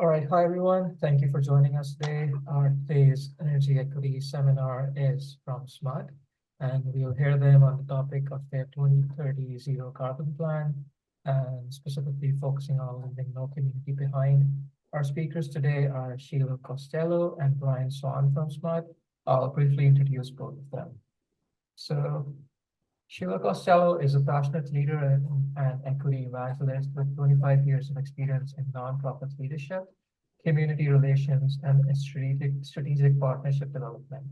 All right, hi everyone. Thank you for joining us today. Our today's energy equity seminar is from SMUD, and we'll hear them on the topic of their 2030 zero carbon plan, and specifically focusing on leaving no community behind. Our speakers today are Shiloh Costello and Bryan Swann from SMUD. I'll briefly introduce both of them. So Shiloh Costello is a passionate leader and equity evangelist with 25 years of experience in nonprofit leadership, community relations, and strategic partnership development.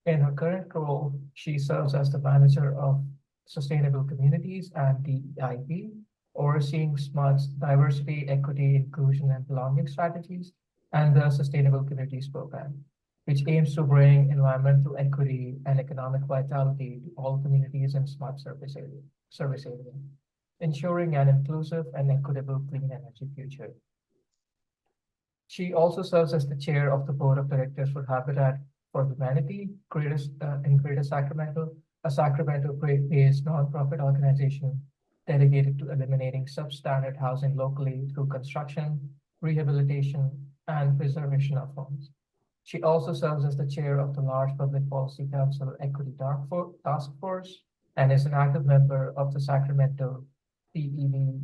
In her current role, she serves as the manager of Sustainable Communities and DEIB, overseeing SMUD's diversity, equity, inclusion, and belonging strategies, and the Sustainable Communities program, which aims to bring environmental equity and economic vitality to all communities in SMUD service area, ensuring an inclusive and equitable clean energy future. She also serves as the chair of the board of directors for Habitat for Humanity in Greater Sacramento, a Sacramento-based nonprofit organization dedicated to eliminating substandard housing locally through construction, rehabilitation, and preservation of homes. She also serves as the chair of the Large Public Policy Council Equity Task Force and is an active member of the Sacramento DEIB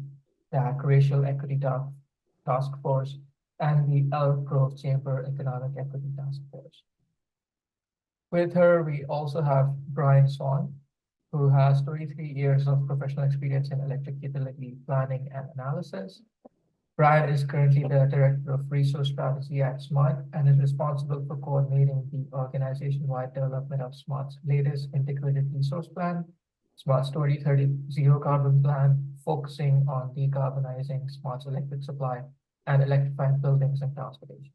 Racial Equity Task Force and the Elk Grove Chamber Economic Equity Task Force. With her, we also have Bryan Swann, who has 23 years of professional experience in electric utility planning and analysis. Bryan is currently the Director of Resource Strategy at SMUD and is responsible for coordinating the organization-wide development of SMUD's latest integrated resource plan, SMUD's 2030 zero carbon plan, focusing on decarbonizing SMUD's electric supply and electrifying buildings and transportation.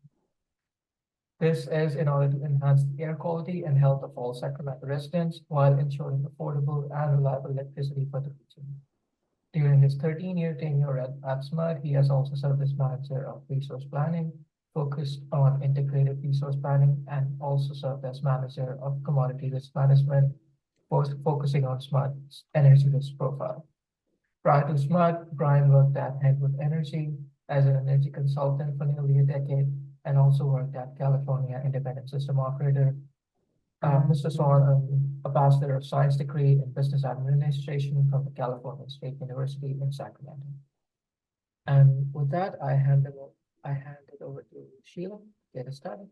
This is in order to enhance the air quality and health of all Sacramento residents while ensuring affordable and reliable electricity for the region. During his 13-year tenure at SMUD, he has also served as manager of resource planning, focused on integrated resource planning, and also served as manager of commodity risk management, focusing on SMUD's energy risk profile. Prior to SMUD, Bryan worked at Henwood Energy as an energy consultant for nearly a decade, and also worked at California Independent System Operator. Mr. Swann, a Bachelor of Science degree in Business Administration from the California State University in Sacramento. And with that, I hand it over to Sheila to get us started.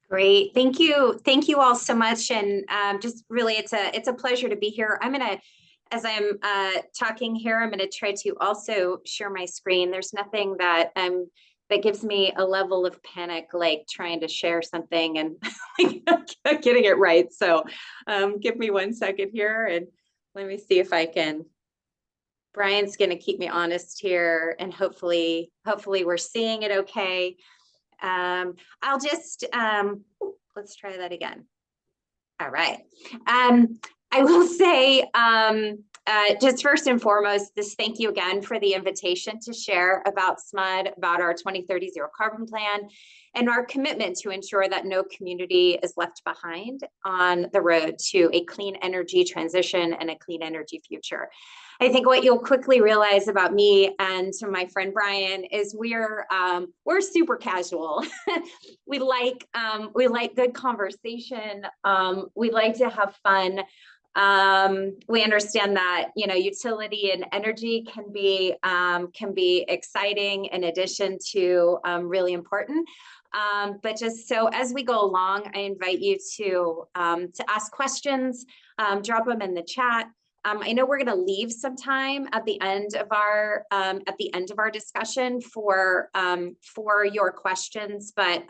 Great, thank you all so much, and just really, it's a pleasure to be here. As I'm talking here, I'm gonna try to also share my screen. There's nothing that gives me a level of panic like trying to share something and getting it right. So give me 1 second here and let me see if I can. Bryan's gonna keep me honest here, and hopefully we're seeing it okay. I'll just, let's try that again. All right. I will say, just first and foremost, thank you again for the invitation to share about SMUD, about our 2030 zero carbon plan, and our commitment to ensure that no community is left behind on the road to a clean energy transition and a clean energy future. I think what you'll quickly realize about me and my friend Bryan is we're super casual. we like good conversation. We like to have fun. We understand that, utility and energy can be exciting in addition to really important. But just so as we go along, I invite you to ask questions, drop them in the chat. I know we're going to leave some time at the end of our discussion for your questions, but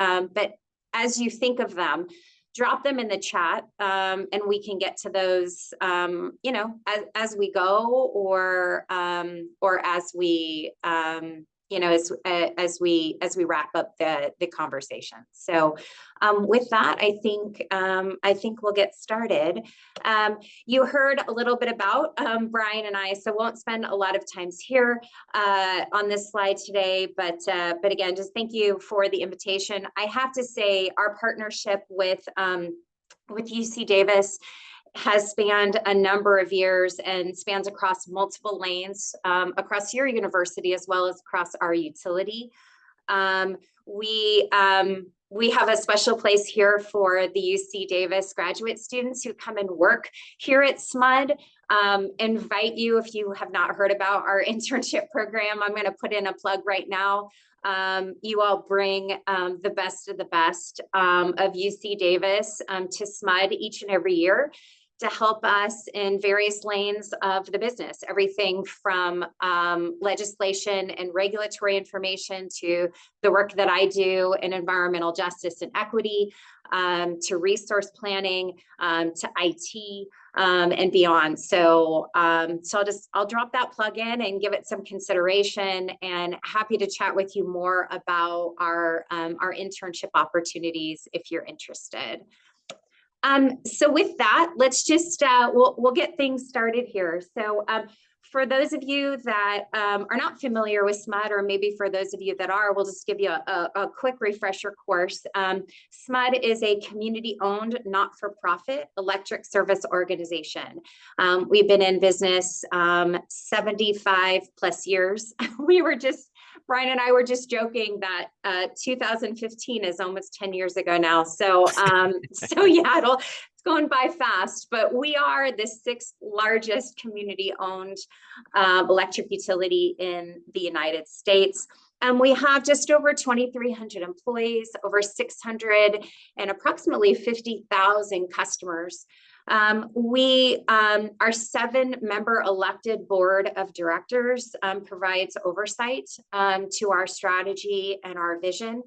as you think of them, drop them in the chat, and we can get to those, as we go, or as we, as we wrap up the conversation. So, with that, I think we'll get started. You heard a little bit about Bryan and I, so won't spend a lot of times here on this slide today. But again, just thank you for the invitation. I have to say, our partnership with UC Davis has spanned a number of years and spans across multiple lanes, across your university as well as across our utility. we have a special place here for the UC Davis graduate students who come and work here at SMUD. Invite you, if you have not heard about our internship program, I'm going to put in a plug right now. You all bring the best of the best of UC Davis to SMUD each and every year to help us in various lanes of the business, everything from legislation and regulatory information to the work that I do in environmental justice and equity, to resource planning, to IT, and beyond. So, I'll drop that plug in and give it some consideration, and happy to chat with you more about our internship opportunities if you're interested. So with that, let's just, we'll get things started here. So for those of you that are not familiar with SMUD, or maybe for those of you that are, we'll just give you a quick refresher course. SMUD is a community-owned, not-for-profit electric service organization. We've been in business 75 plus years. Bryan and I were just joking that 2015 is almost 10 years ago now. So, so yeah, it's going by fast, but we are the 6th largest community-owned electric utility in the United States. And we have just over 2,300 employees, over 600 and approximately 50,000 customers. Our 7-member elected board of directors provides oversight to our strategy and our vision.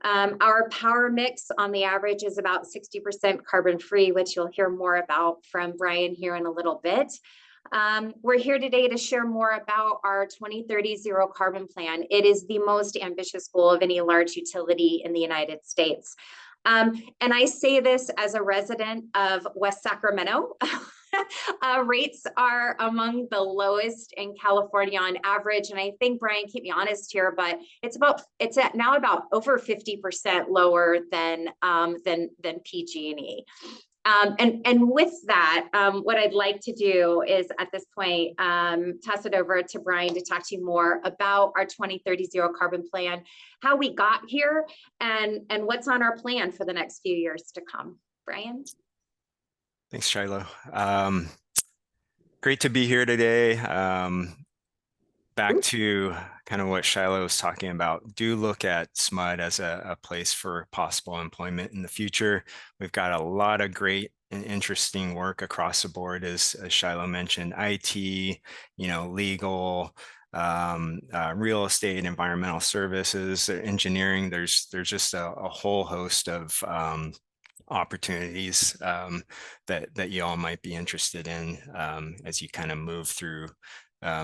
Our power mix on the average is about 60% carbon free, which you'll hear more about from Bryan here in a little bit. We're here today to share more about our 2030 zero carbon plan. It is the most ambitious goal of any large utility in the United States. And I say this as a resident of West Sacramento. Rates are among the lowest in California on average. And I think, Bryan, keep me honest here, but it's at now about over 50% lower than PG&E. And with that, what I'd like to do is at this point, toss it over to Bryan to talk to you more about our 2030 zero carbon plan, how we got here, and what's on our plan for the next few years to come. Bryan? Thanks, Shiloh. Great to be here today. Back to kind of what Shiloh was talking about, do look at SMUD as a place for possible employment in the future. We've got a lot of great and interesting work across the board, as Shiloh mentioned, IT, legal, real estate, environmental services, engineering. There's just a whole host of opportunities that you all might be interested in as you kind of move through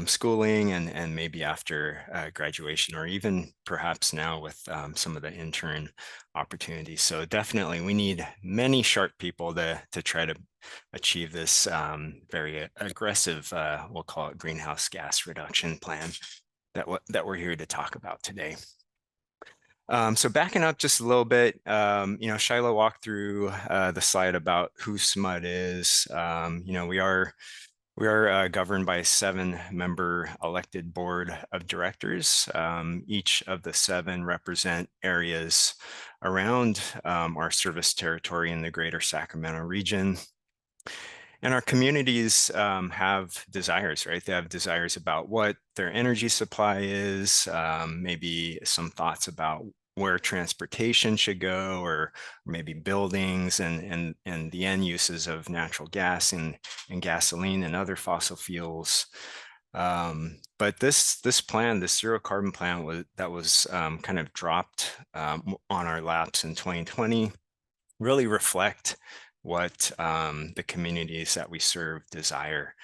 schooling and maybe after graduation, or even perhaps now with some of the intern opportunities. So definitely we need many sharp people to try to achieve this very aggressive, we'll call it greenhouse gas reduction plan that we're here to talk about today. So backing up just a little bit, Shiloh walked through the slide about who SMUD is. We are governed by a 7-member elected board of directors. Each of the 7 represent areas around our service territory in the greater Sacramento region. And our communities have desires, right? They have desires about what their energy supply is, maybe some thoughts about where transportation should go, or maybe buildings and the end uses of natural gas and gasoline and other fossil fuels. But this plan, this zero carbon plan was kind of dropped on our laps in 2020, really reflect what the communities that we serve desire.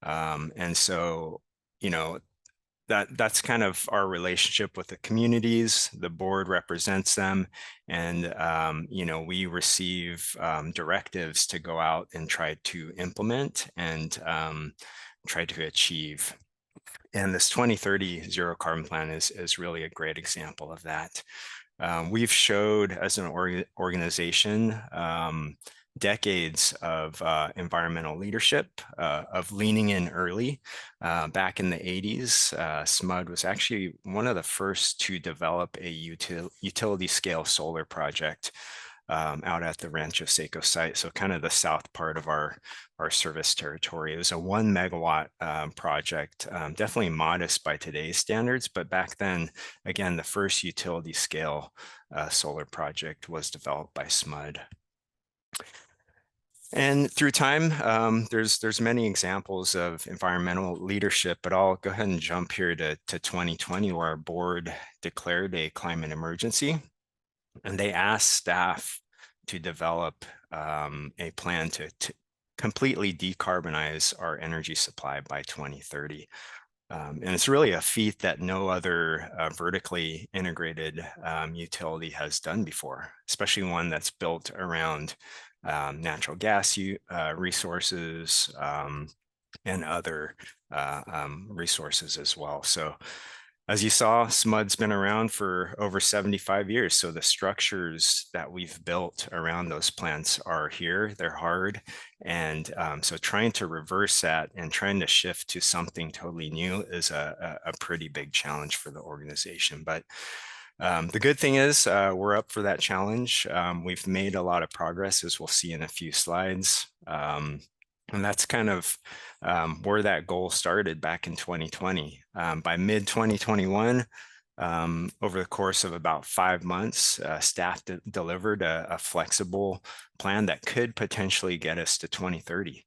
And so, that's kind of our relationship with the communities. The board represents them, and we receive directives to go out and try to implement and try to achieve. And this 2030 zero carbon plan is really a great example of that. We've showed as an organization decades of environmental leadership, of leaning in early. Back in the 80s, SMUD was actually one of the first to develop a utility scale solar project out at the Rancho Seco site, so kind of the south part of our service territory. It was a 1 megawatt project, definitely modest by today's standards, but back then, again, the first utility scale solar project was developed by SMUD. And through time, there's many examples of environmental leadership, but I'll go ahead and jump here to 2020, where our board declared a climate emergency. And they asked staff to develop a plan to completely decarbonize our energy supply by 2030. And it's really a feat that no other vertically integrated utility has done before, especially one that's built around natural gas resources and other resources as well. So as you saw, SMUD's been around for over 75 years. So the structures that we've built around those plants are here, they're hard. And so trying to reverse that and trying to shift to something totally new is a pretty big challenge for the organization. But the good thing is we're up for that challenge. We've made a lot of progress, as we'll see in a few slides. And that's kind of where that goal started back in 2020. By mid-2021, over the course of about 5 months, staff delivered a flexible plan that could potentially get us to 2030.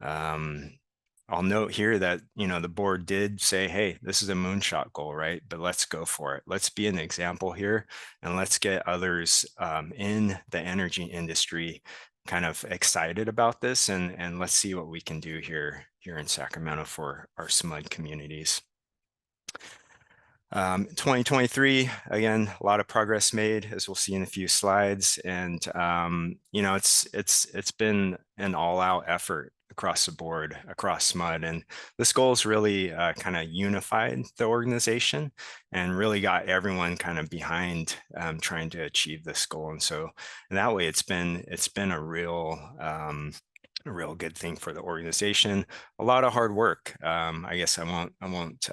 I'll note here that, the board did say, hey, this is a moonshot goal, right? But let's go for it. Let's be an example here, and let's get others in the energy industry kind of excited about this, and let's see what we can do here in Sacramento for our SMUD communities. 2023, again, a lot of progress made, as we'll see in a few slides, and it's been an all-out effort across the board, across SMUD, and this goal has really kind of unified the organization and really got everyone kind of behind trying to achieve this goal. And so in that way, it's been a real good thing for the organization. A lot of hard work. I guess I won't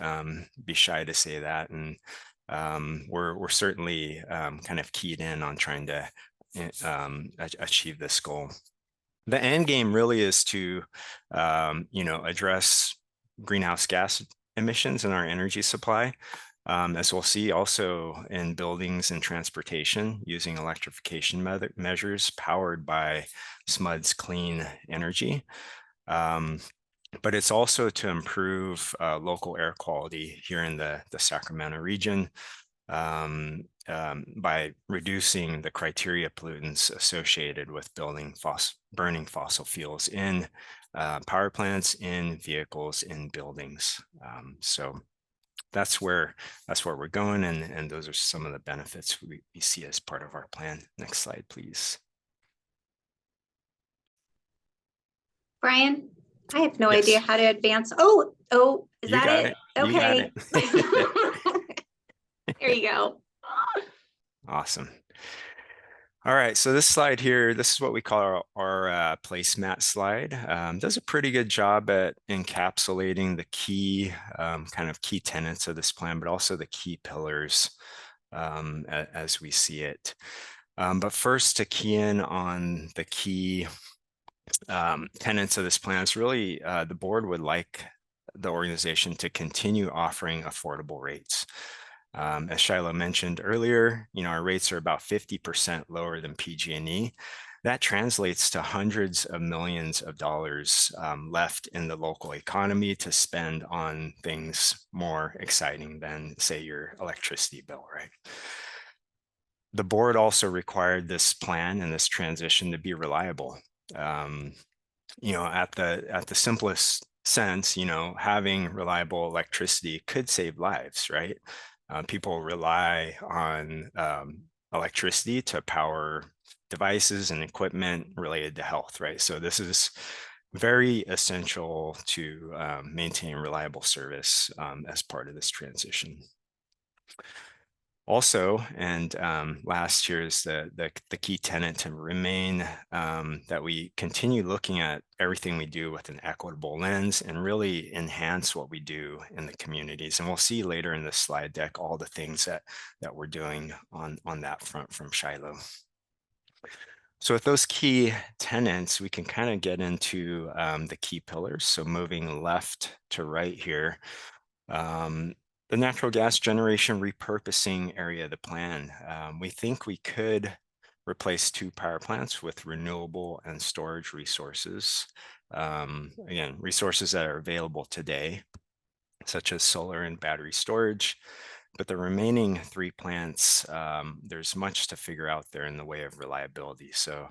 be shy to say that, and we're certainly kind of keyed in on trying to achieve this goal. The end game really is to, address greenhouse gas emissions in our energy supply, as we'll see also in buildings and transportation, using electrification measures powered by SMUD's clean energy. But it's also to improve local air quality here in the Sacramento region, by reducing the criteria pollutants associated with burning fossil fuels in power plants, in vehicles, in buildings. So that's where we're going, and those are some of the benefits we see as part of our plan. Next slide, please. Bryan, I have no idea how to advance. Oh, is that it? Okay. There you go. Awesome. All right, so this slide here, this is what we call our placemat slide. Does a pretty good job at encapsulating the key kind of key tenets of this plan, but also the key pillars as we see it. But first, to key in on the key tenets of this plan, is really the board would like the organization to continue offering affordable rates. As Shiloh mentioned earlier, our rates are about 50% lower than PG&E. That translates to hundreds of millions of dollars left in the local economy to spend on things more exciting than, say, your electricity bill, right? The board also required this plan and this transition to be reliable. At the simplest sense, having reliable electricity could save lives, right? People rely on electricity to power devices and equipment related to health, right? So this is very essential to maintain reliable service as part of this transition. Also, and last year is the key tenet to remain that we continue looking at everything we do with an equitable lens and really enhance what we do in the communities. And we'll see later in this slide deck all the things that we're doing on that front from Shiloh. So with those key tenets, we can kind of get into the key pillars. So moving left to right here, the natural gas generation repurposing area of the plan. We think we could replace 2 power plants with renewable and storage resources. Again, resources that are available today, such as solar and battery storage. But the remaining 3 plants, there's much to figure out there in the way of reliability. So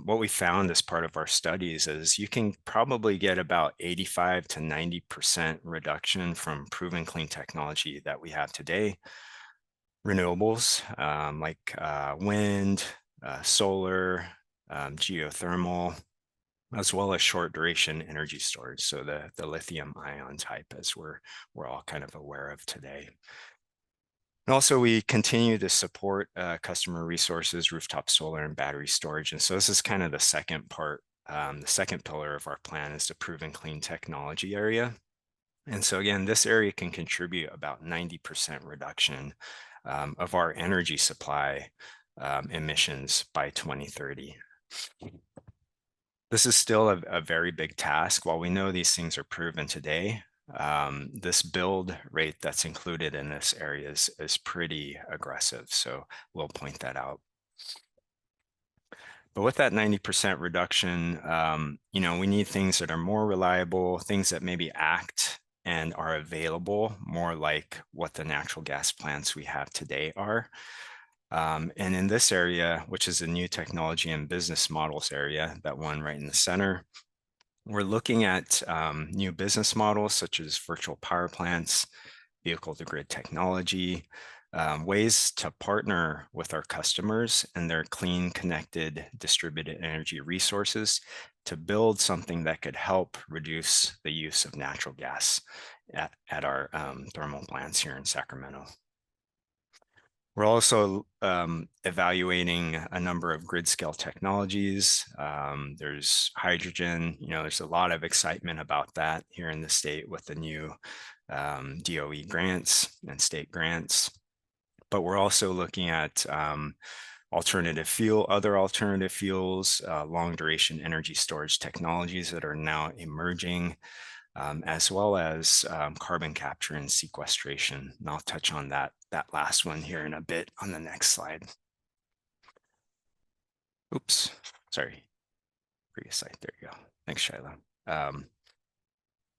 what we found as part of our studies is you can probably get about 85 to 90% reduction from proven clean technology that we have today. Renewables like wind, solar, geothermal, as well as short duration energy storage. So the lithium ion type, as we're all kind of aware of today. And also, we continue to support customer resources, rooftop solar, and battery storage. And so this is kind of the second part, the second pillar of our plan is the proven clean technology area. And so again, this area can contribute about 90% reduction of our energy supply emissions by 2030. This is still a very big task. While we know these things are proven today, this build rate that's included in this area is pretty aggressive. So we'll point that out. But with that 90% reduction, you know, we need things that are more reliable, things that maybe act and are available more like what the natural gas plants we have today are. And in this area, which is the new technology and business models area, that one right in the center, we're looking at new business models such as virtual power plants, vehicle to grid technology, ways to partner with our customers and their clean, connected, distributed energy resources to build something that could help reduce the use of natural gas at our thermal plants here in Sacramento. We're also evaluating a number of grid scale technologies. There's hydrogen, you know, there's a lot of excitement about that here in the state with the new DOE grants and state grants. But we're also looking at other alternative fuels, long duration energy storage technologies that are now emerging, as well as carbon capture and sequestration. And I'll touch on that last one here in a bit on the next slide. Oops, sorry, previous slide, there you go. Thanks, Shiloh.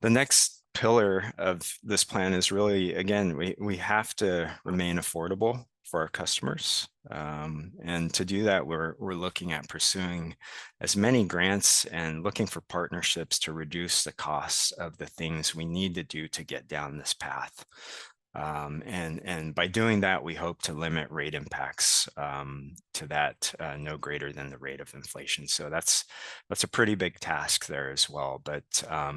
The next pillar of this plan is really, again, we have to remain affordable for our customers. And to do that, we're looking at pursuing as many grants and looking for partnerships to reduce the costs of the things we need to do to get down this path. And by doing that, we hope to limit rate impacts to that no greater than the rate of inflation. So that's a pretty big task there as well. But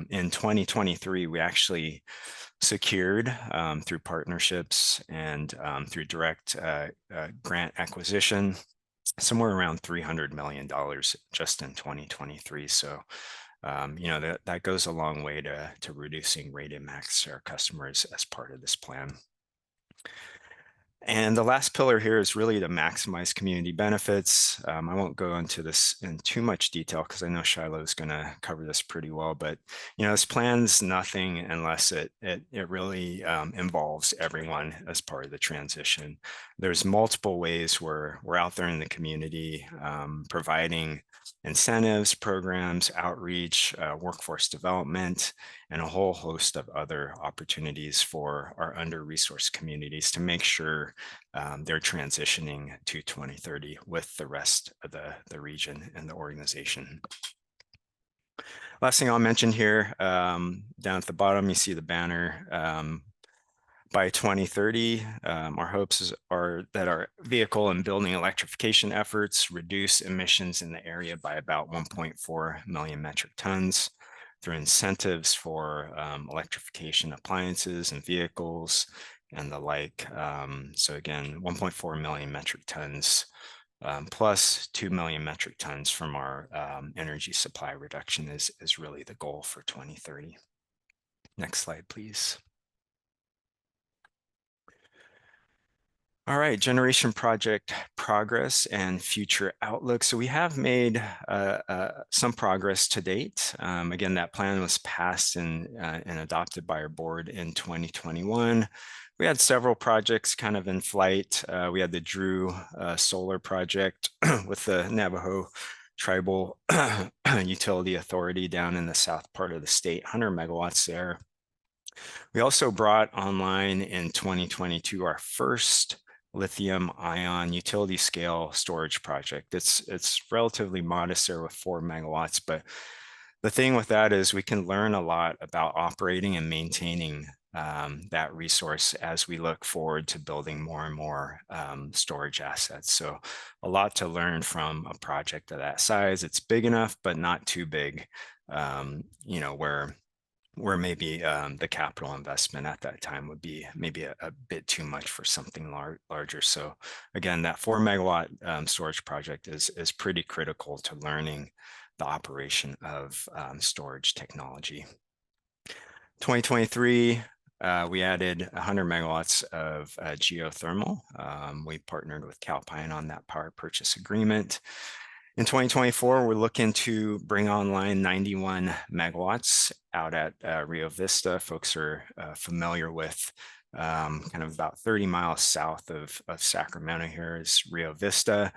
in 2023, we actually secured through partnerships and through direct grant acquisition, somewhere around $300 million just in 2023. So you know, that goes a long way to reducing rate impacts to our customers as part of this plan. And the last pillar here is really to maximize community benefits. I won't go into this in too much detail because I know Shiloh is going to cover this pretty well, but you know, this plan's nothing unless it really involves everyone as part of the transition. There's multiple ways we're out there in the community providing incentives, programs, outreach, workforce development, and a whole host of other opportunities for our under-resourced communities to make sure they're transitioning to 2030 with the rest of the region and the organization. Last thing I'll mention here, down at the bottom, you see the banner. By 2030, our hopes are that our vehicle and building electrification efforts reduce emissions in the area by about 1.4 million metric tons through incentives for electrification appliances and vehicles, and the like. So again, 1.4 million metric tons plus 2 million metric tons from our energy supply reduction is really the goal for 2030. Next slide, please. All right, generation project progress and future outlook. So we have made some progress to date. Again, that plan was passed and adopted by our board in 2021. We had several projects kind of in flight. We had the Drew solar project with the Navajo Tribal Utility Authority down in the south part of the state, 100 megawatts there. We also brought online in 2022 our first lithium ion utility scale storage project. It's relatively modest there with 4 megawatts, but the thing with that is we can learn a lot about operating and maintaining that resource as we look forward to building more and more storage assets. So a lot to learn from a project of that size. It's big enough, but not too big, you know, where maybe the capital investment at that time would be maybe a bit too much for something larger. So again, that 4 megawatt storage project is pretty critical to learning the operation of storage technology. 2023, we added 100 megawatts of geothermal. We partnered with Calpine on that power purchase agreement. In 2024, we're looking to bring online 91 megawatts out at Rio Vista. Folks are familiar with kind of about 30 miles south of Sacramento here is Rio Vista.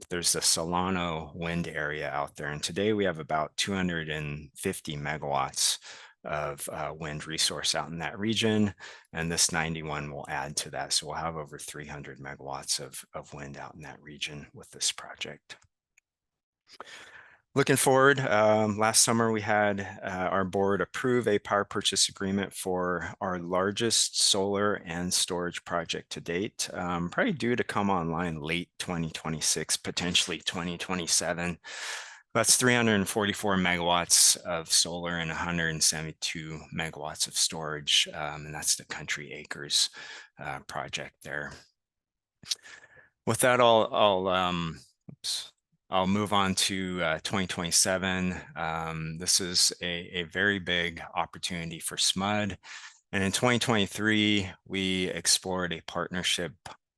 There's the Solano wind area out there. And today we have about 250 megawatts of wind resource out in that region. And this 91 will add to that. So we'll have over 300 megawatts of wind out in that region with this project. Looking forward, last summer we had our board approve a power purchase agreement for our largest solar and storage project to date, probably due to come online late 2026, potentially 2027. That's 344 megawatts of solar and 172 megawatts of storage, and that's the Country Acres project there. With that, I'll move on to 2027. This is a very big opportunity for SMUD. And in 2023, we explored a partnership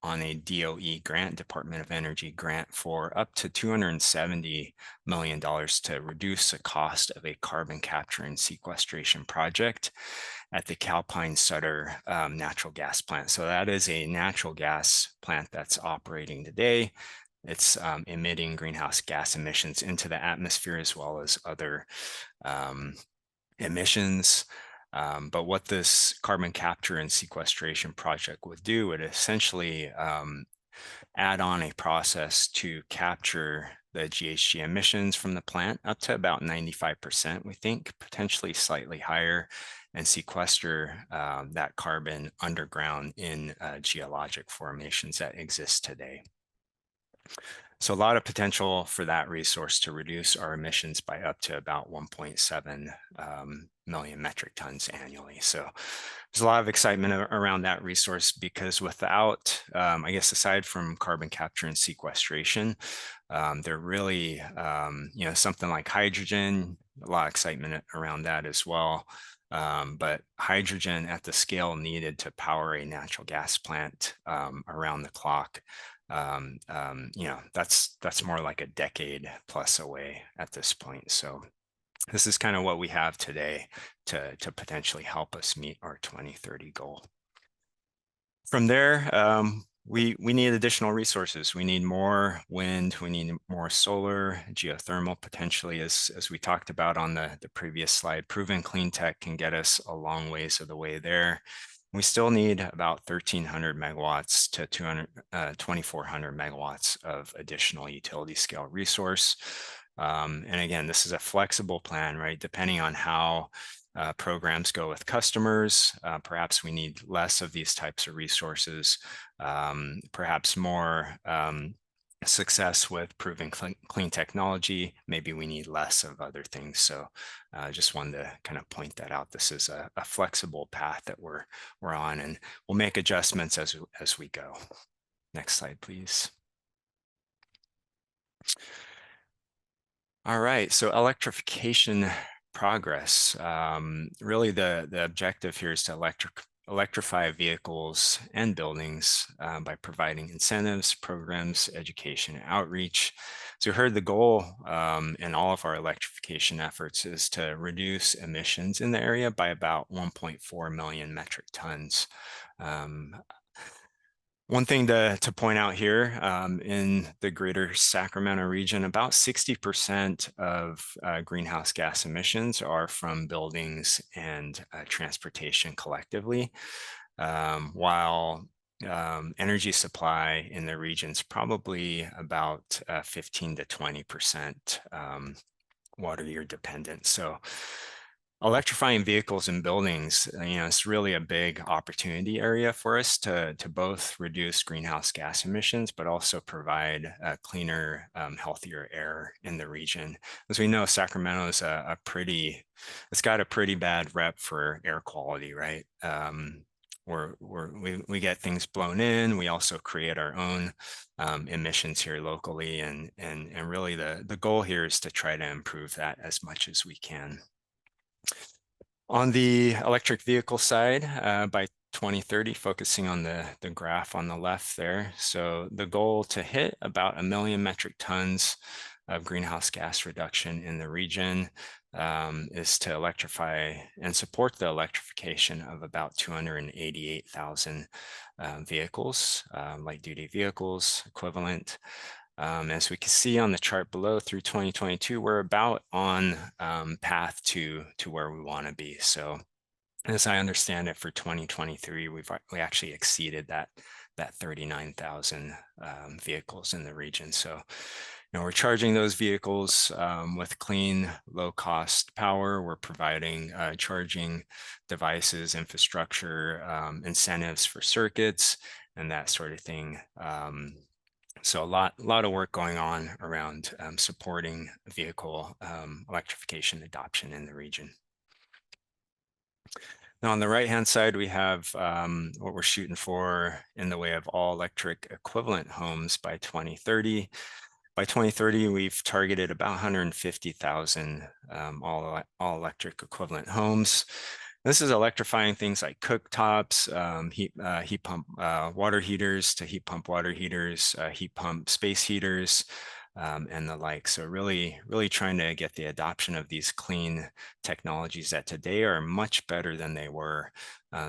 on a DOE grant, Department of Energy grant, for up to $270 million to reduce the cost of a carbon capture and sequestration project at the Calpine Sutter natural gas plant. So that is a natural gas plant that's operating today. It's emitting greenhouse gas emissions into the atmosphere as well as other emissions. But what this carbon capture and sequestration project would do, it essentially add on a process to capture the GHG emissions from the plant up to about 95%, we think, potentially slightly higher, and sequester that carbon underground in geologic formations that exist today. So a lot of potential for that resource to reduce our emissions by up to about 1.7 million metric tons annually. So there's a lot of excitement around that resource because without, I guess, aside from carbon capture and sequestration, there really, you know, something like hydrogen, a lot of excitement around that as well. But hydrogen at the scale needed to power a natural gas plant around the clock, you know, that's more like a decade plus away at this point. So this is kind of what we have today to potentially help us meet our 2030 goal. From there, we need additional resources. We need more wind, we need more solar, geothermal potentially, as we talked about on the previous slide. Proven clean tech can get us a long ways of the way there. We still need about 1,300 megawatts to 2,400 megawatts of additional utility scale resource. And again, this is a flexible plan, right? Depending on how programs go with customers, perhaps we need less of these types of resources, perhaps more success with proving clean technology, maybe we need less of other things. So just wanted to kind of point that out. This is a flexible path that we're on, and we'll make adjustments as we go. Next slide, please. All right, so electrification progress. Really the objective here is to electrify vehicles and buildings by providing incentives, programs, education, and outreach. So you heard the goal in all of our electrification efforts is to reduce emissions in the area by about 1.4 million metric tons. One thing to point out here, in the greater Sacramento region, about 60% of greenhouse gas emissions are from buildings and transportation collectively, while energy supply in the region is probably about 15 to 20% water year dependent. So electrifying vehicles and buildings, it's really a big opportunity area for us to both reduce greenhouse gas emissions, but also provide cleaner, healthier air in the region. As we know, Sacramento is it's got a pretty bad rep for air quality, right? We get things blown in. We also create our own emissions here locally, and really the goal here is to try to improve that as much as we can. On the electric vehicle side, by 2030, focusing on the graph on the left there. So the goal to hit about 1 million metric tons of greenhouse gas reduction in the region is to electrify and support the electrification of about 288,000 vehicles, light duty vehicles equivalent. As we can see on the chart below, through 2022, we're about on path to where we want to be. So as I understand it, for 2023, we actually exceeded that 39,000 vehicles in the region. So we're charging those vehicles with clean, low-cost power. We're providing charging devices, infrastructure, incentives for circuits, and that sort of thing. So a lot of work going on around supporting vehicle electrification adoption in the region. Now on the right-hand side, we have what we're shooting for in the way of all electric equivalent homes by 2030. By 2030, we've targeted about 150,000 all electric equivalent homes. This is electrifying things like cooktops, heat pump water heaters to heat pump water heaters, heat pump space heaters, and the like. So really trying to get the adoption of these clean technologies that today are much better than they were,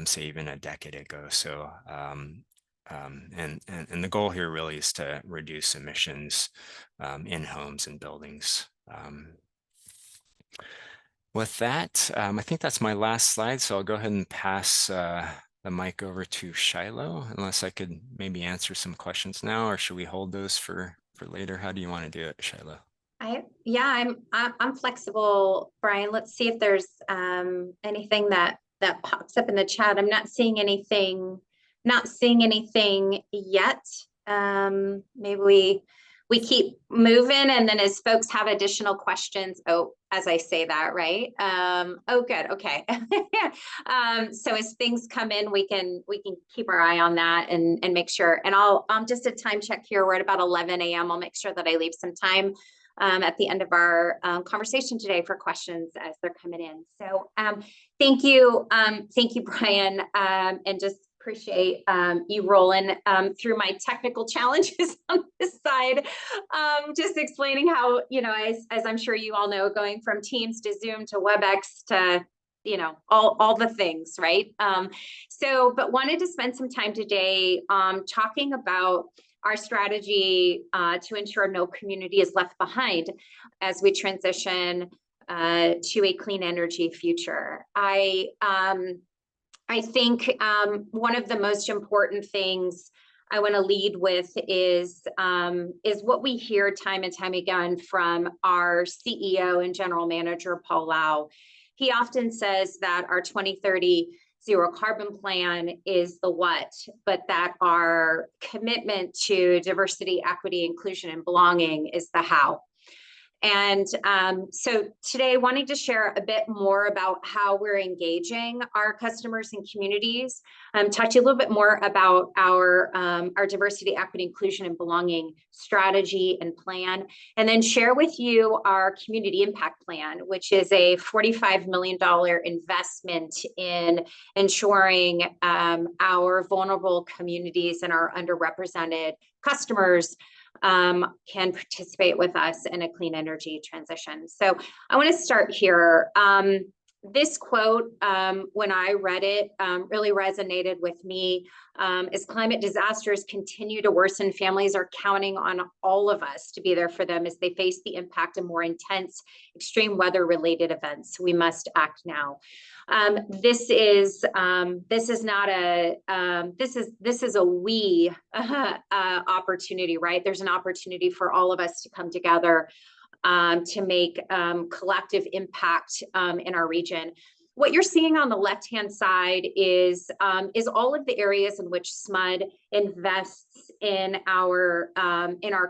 say, even a decade ago. So and the goal here really is to reduce emissions in homes and buildings. With that, I think that's my last slide, so I'll go ahead and pass the mic over to Shiloh, unless I could maybe answer some questions now, or should we hold those for later? How do you want to do it, Shiloh? I'm flexible, Brian. Let's see if there's anything that pops up in the chat. I'm not seeing anything yet. Maybe we keep moving, and then as folks have additional questions, as I say that, right? Good. Okay. So as things come in, we can keep our eye on that and make sure. And I'll just a time check here. We're at about 11 a.m. I'll make sure that I leave some time at the end of our conversation today for questions as they're coming in. So thank you, Brian, and just appreciate you rolling through my technical challenges on this side. Just explaining how, as I'm sure you all know, going from Teams to Zoom to WebEx to, all the things, right? But wanted to spend some time today talking about our strategy to ensure no community is left behind as we transition to a clean energy future. I think one of the most important things I want to lead with is what we hear time and time again from our CEO and general manager, Paul Lau. He often says that our 2030 zero carbon plan is the what, but that our commitment to diversity, equity, inclusion, and belonging is the how. And so today, wanting to share a bit more about how we're engaging our customers and communities, talk to you a little bit more about our diversity, equity, inclusion, and belonging strategy and plan, and then share with you our community impact plan, which is a $45 million investment in ensuring our vulnerable communities and our underrepresented customers can participate with us in a clean energy transition. So I want to start here. This quote, when I read it, really resonated with me. As climate disasters continue to worsen, families are counting on all of us to be there for them as they face the impact of more intense extreme weather-related events. We must act now. This is not a this is a we opportunity, right? There's an opportunity for all of us to come together to make collective impact in our region. What you're seeing on the left-hand side is all of the areas in which SMUD invests in our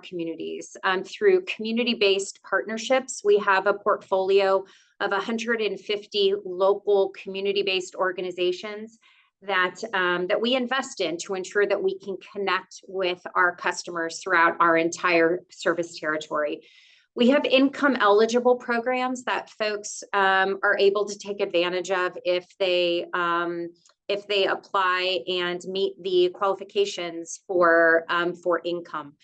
communities through community-based partnerships. We have a portfolio of 150 local community-based organizations that we invest in to ensure that we can connect with our customers throughout our entire service territory. We have income eligible programs that folks are able to take advantage of if they apply and meet the qualifications for income.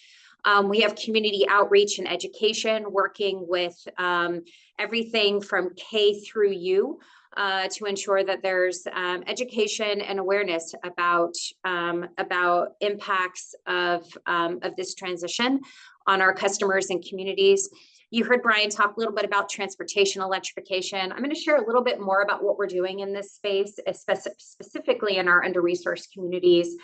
We have community outreach and education, working with everything from K through U to ensure that there's education and awareness about impacts of this transition on our customers and communities. You heard Bryan talk a little bit about transportation electrification. I'm going to share a little bit more about what we're doing in this space, specifically in our under-resourced communities,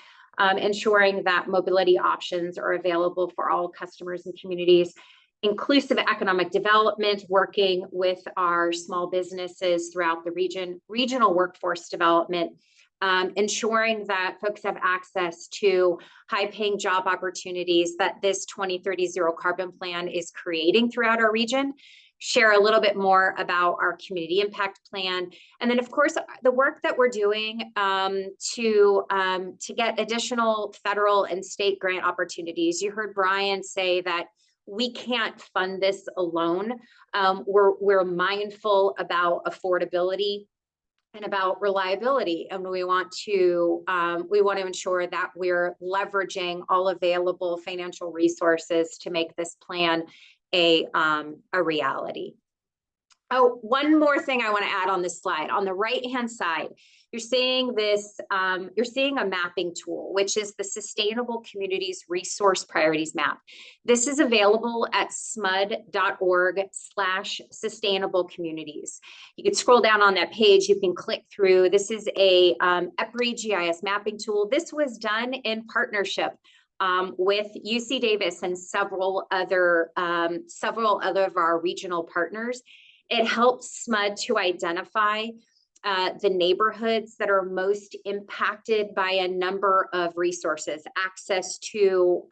ensuring that mobility options are available for all customers and communities. Inclusive economic development, working with our small businesses throughout the region, regional workforce development, ensuring that folks have access to high-paying job opportunities that this 2030 zero carbon plan is creating throughout our region. Share a little bit more about our community impact plan, and then of course the work that we're doing to get additional federal and state grant opportunities. You heard Bryan say that we can't fund this alone. We're mindful about affordability and about reliability, and we want to ensure that we're leveraging all available financial resources to make this plan a reality. Oh, one more thing I want to add on this slide. On the right-hand side, you're seeing this, you're seeing a mapping tool, which is the Sustainable Communities Resource Priorities Map. This is available at smud.org/sustainable communities. You can scroll down on that page, you can click through. This is a EPRI GIS mapping tool. This was done in partnership with UC Davis and several other of our regional partners. It helps SMUD to identify the neighborhoods that are most impacted by a number of resources: access to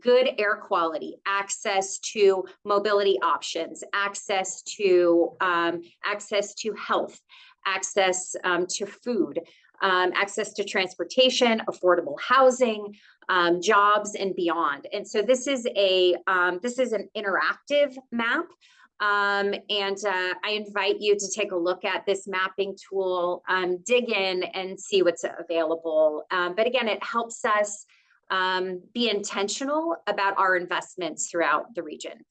good air quality, access to mobility options, access to health, access to food, access to transportation, affordable housing, jobs, and beyond. And so this is an interactive map. And I invite you to take a look at this mapping tool, dig in and see what's available. But again, it helps us be intentional about our investments throughout the region.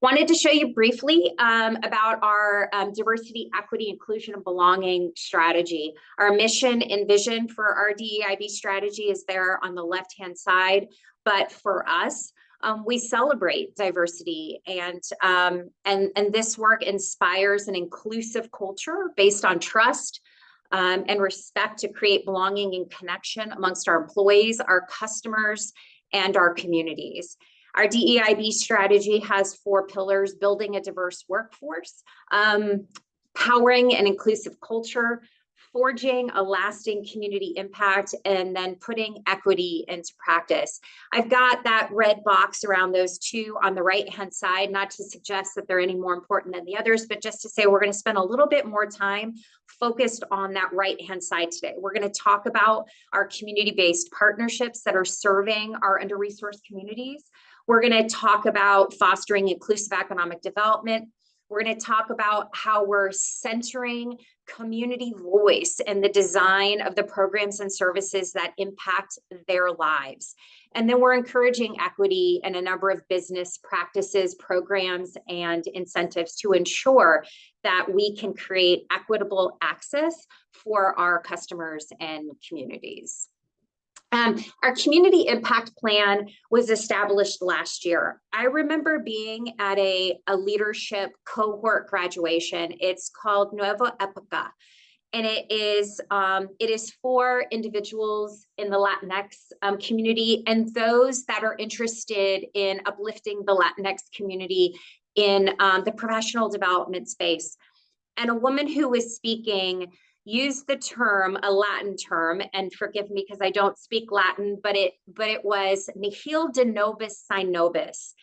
Wanted to show you briefly about our diversity, equity, inclusion, and belonging strategy. Our mission and vision for our DEIB strategy is there on the left-hand side. But for us, we celebrate diversity, and this work inspires an inclusive culture based on trust and respect to create belonging and connection amongst our employees, our customers, and our communities. Our DEIB strategy has 4 pillars: building a diverse workforce, powering an inclusive culture, forging a lasting community impact, and then putting equity into practice. I've got that red box around those two on the right-hand side, not to suggest that they're any more important than the others, but just to say we're going to spend a little bit more time focused on that right-hand side today. We're going to talk about our community-based partnerships that are serving our under-resourced communities. We're going to talk about fostering inclusive economic development. We're going to talk about how we're centering community voice and the design of the programs and services that impact their lives. And then we're encouraging equity in a number of business practices, programs, and incentives to ensure that we can create equitable access for our customers and communities. Our community impact plan was established last year. I remember being at a leadership cohort graduation. It's called Nueva Época, and it is for individuals in the Latinx community and those that are interested in uplifting the Latinx community in the professional development space. And a woman who was speaking used the term, a Latin term, and forgive me because I don't speak Latin, but it was nihil de nobis sine nobis.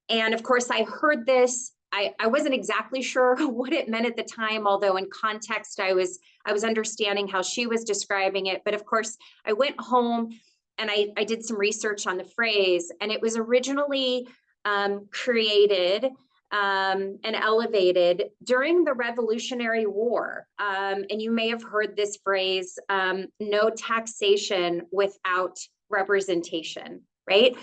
And of course, I heard this. I wasn't exactly sure what it meant at the time, although in context, I was understanding how she was describing it. But of course, I went home and I did some research on the phrase, and it was originally created and elevated during the Revolutionary War. And you may have heard this phrase, no taxation without representation, right?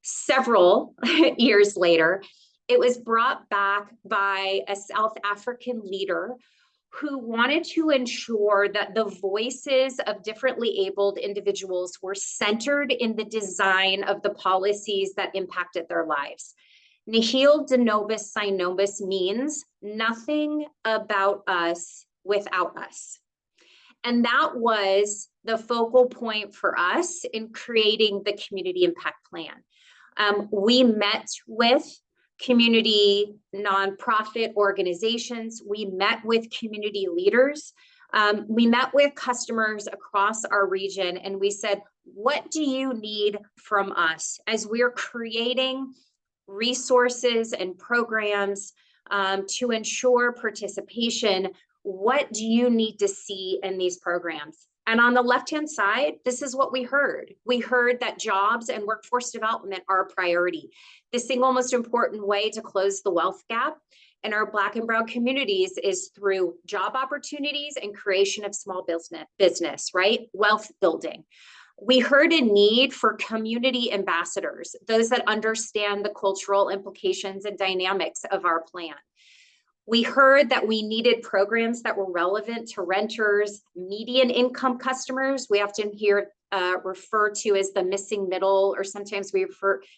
Several years later, it was brought back by a South African leader who wanted to ensure that the voices of differently abled individuals were centered in the design of the policies that impacted their lives. Nihil de nobis sine nobis means nothing about us without us. And that was the focal point for us in creating the community impact plan. We met with community nonprofit organizations. We met with community leaders. We met with customers across our region, and we said, what do you need from us as we're creating resources and programs to ensure participation? What do you need to see in these programs? And on the left-hand side, this is what we heard. We heard that jobs and workforce development are a priority. The single most important way to close the wealth gap in our Black and Brown communities is through job opportunities and creation of small business, right? Wealth building. We heard a need for community ambassadors, those that understand the cultural implications and dynamics of our plan. We heard that we needed programs that were relevant to renters, median income customers. We often hear referred to as the missing middle, or sometimes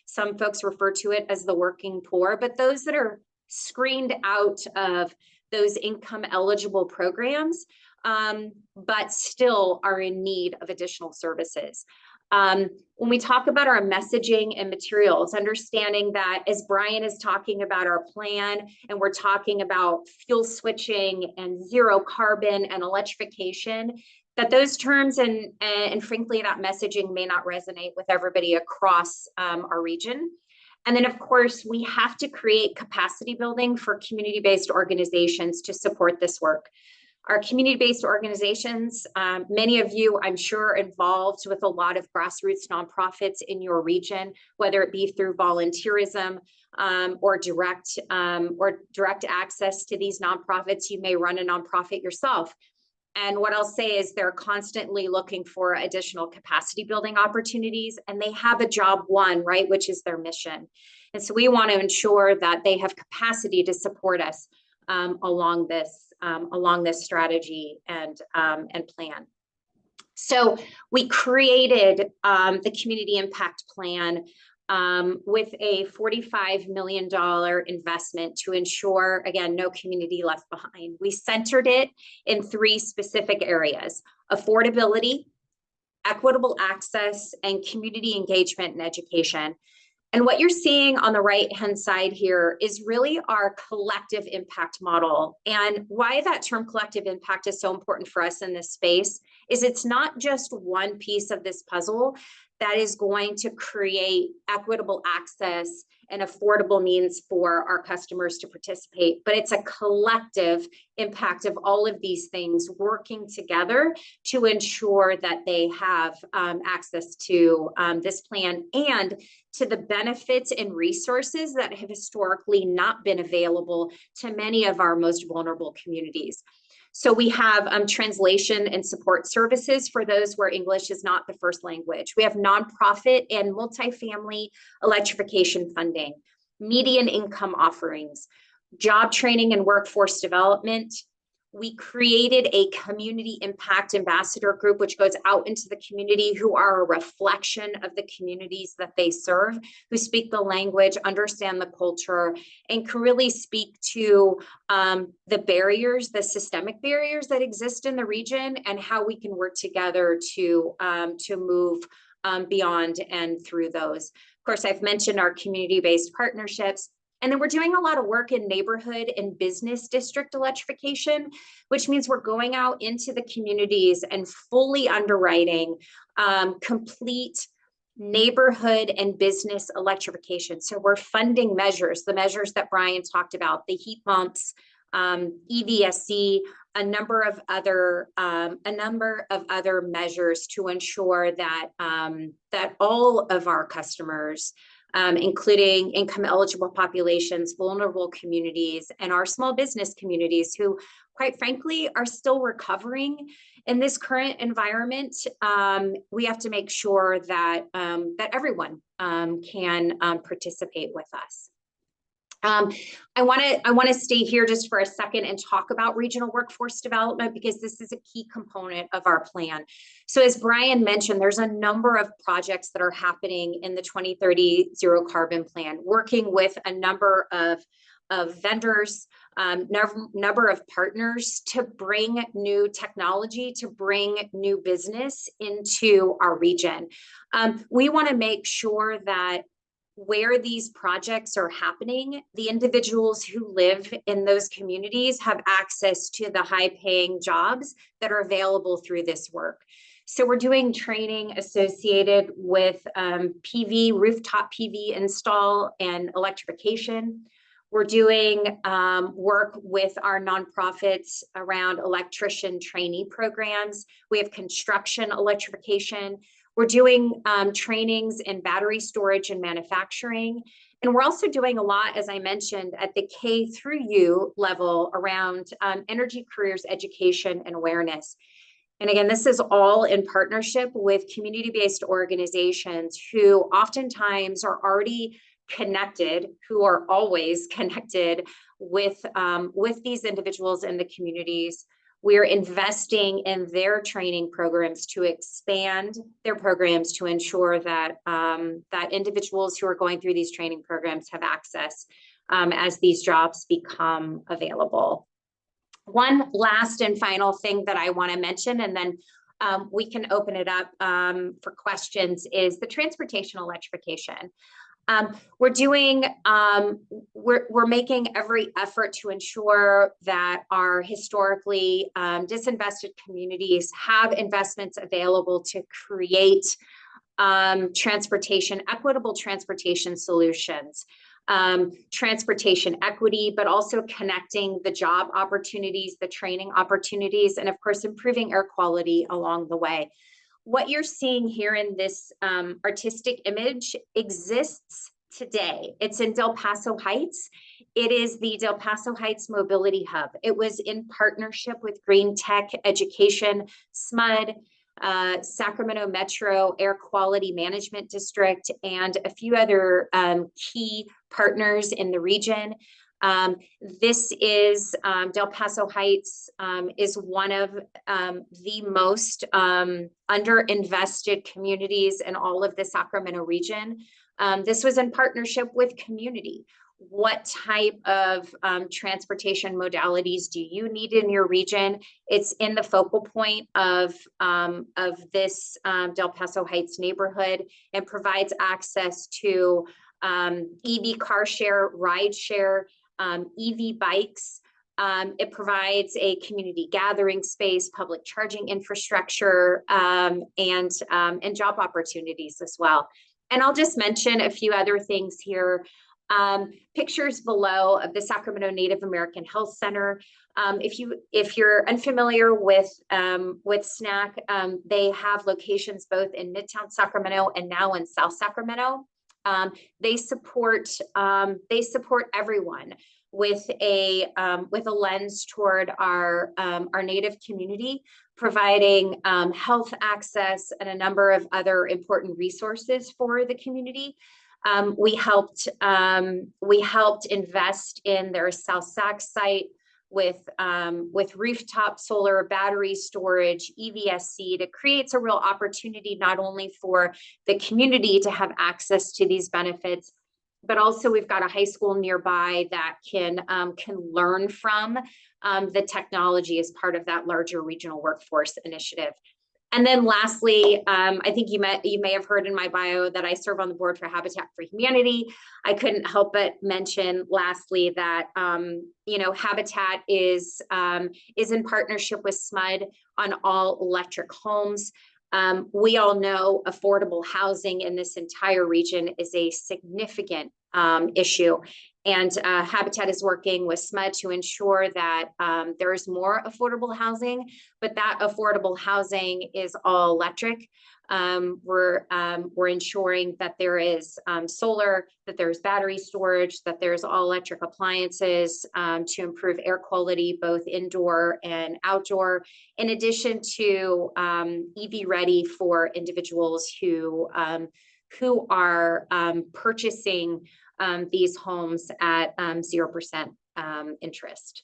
some folks refer to it as the working poor, but those that are screened out of those income eligible programs, but still are in need of additional services. When we talk about our messaging and materials, understanding that as Bryan is talking about our plan, and we're talking about fuel switching and zero carbon and electrification, that those terms and frankly, that messaging may not resonate with everybody across our region. And then of course, we have to create capacity building for community-based organizations to support this work. Our community-based organizations, many of you, I'm sure, involved with a lot of grassroots nonprofits in your region, whether it be through volunteerism or direct access to these nonprofits. You may run a nonprofit yourself. And what I'll say is they're constantly looking for additional capacity building opportunities, and they have a job one, right, which is their mission. And so we want to ensure that they have capacity to support us along this strategy and plan. So we created the community impact plan with a $45 million investment to ensure, again, no community left behind. We centered it in 3 specific areas: affordability, equitable access, and community engagement and education. And what you're seeing on the right-hand side here is really our collective impact model. And why that term collective impact is so important for us in this space is it's not just one piece of this puzzle that is going to create equitable access and affordable means for our customers to participate, but it's a collective impact of all of these things working together to ensure that they have access to this plan and to the benefits and resources that have historically not been available to many of our most vulnerable communities. So we have translation and support services for those where English is not the first language. We have nonprofit and multifamily electrification funding, median income offerings, job training and workforce development. We created a community impact ambassador group, which goes out into the community, who are a reflection of the communities that they serve, who speak the language, understand the culture, and can really speak to the barriers, the systemic barriers that exist in the region, and how we can work together to move beyond and through those. Of course, I've mentioned our community-based partnerships. And then we're doing a lot of work in neighborhood and business district electrification, which means we're going out into the communities and fully underwriting complete neighborhood and business electrification. So we're funding measures, the measures that Bryan talked about, the heat pumps, EVSC, a number of other measures to ensure that that all of our customers, including income eligible populations, vulnerable communities, and our small business communities who, quite frankly, are still recovering in this current environment. We have to make sure that, that everyone can participate with us. I want to stay here just for a second and talk about regional workforce development, because this is a key component of our plan. So as Bryan mentioned, there's a number of projects that are happening in the 2030 Zero Carbon Plan, working with a number of vendors, number of partners to bring new technology, to bring new business into our region. We want to make sure that where these projects are happening, the individuals who live in those communities have access to the high-paying jobs that are available through this work. So we're doing training associated with PV, rooftop PV install and electrification. We're doing work with our nonprofits around electrician trainee programs. We have construction electrification. We're doing trainings in battery storage and manufacturing. And we're also doing a lot, as I mentioned, at the K through U level around energy careers education and awareness. And again, this is all in partnership with community-based organizations who oftentimes are already connected, who are always connected with these individuals in the communities. We're investing in their training programs to expand their programs to ensure that, that individuals who are going through these training programs have access as these jobs become available. One last and final thing that I want to mention, and then we can open it up for questions, is the transportation electrification. We're making every effort to ensure that our historically disinvested communities have investments available to create equitable transportation solutions, transportation equity, but also connecting the job opportunities, the training opportunities, and of course, improving air quality along the way. What you're seeing here in this artistic image exists today. It's in Del Paso Heights. It is the Del Paso Heights Mobility Hub. It was in partnership with Green Tech Education, SMUD, Sacramento Metro Air Quality Management District, and a few other key partners in the region. This is Del Paso Heights is one of the most underinvested communities in all of the Sacramento region. This was in partnership with community. What type of transportation modalities do you need in your region? It's in the focal point of this Del Paso Heights neighborhood and provides access to EV car share, ride share, EV bikes. It provides a community gathering space, public charging infrastructure, and job opportunities as well. And I'll just mention a few other things here. Pictures below of the Sacramento Native American Health Center. If you're unfamiliar with SNAC, they have locations both in Midtown Sacramento and now in South Sacramento. They support everyone with a lens toward our Native community, providing health access and a number of other important resources for the community. We helped invest in their South Sac site with rooftop solar, battery storage, EVSC, that creates a real opportunity not only for the community to have access to these benefits, but also we've got a high school nearby that can learn from the technology as part of that larger regional workforce initiative. And then lastly, I think you may have heard in my bio that I serve on the board for Habitat for Humanity. I couldn't help but mention lastly that Habitat is in partnership with SMUD on all electric homes. We all know affordable housing in this entire region is a significant issue. And Habitat is working with SMUD to ensure that there is more affordable housing, but that affordable housing is all electric. We're ensuring that there is solar, that there's battery storage, that there's all electric appliances to improve air quality, both indoor and outdoor, in addition to EV ready for individuals who are purchasing these homes at 0% interest.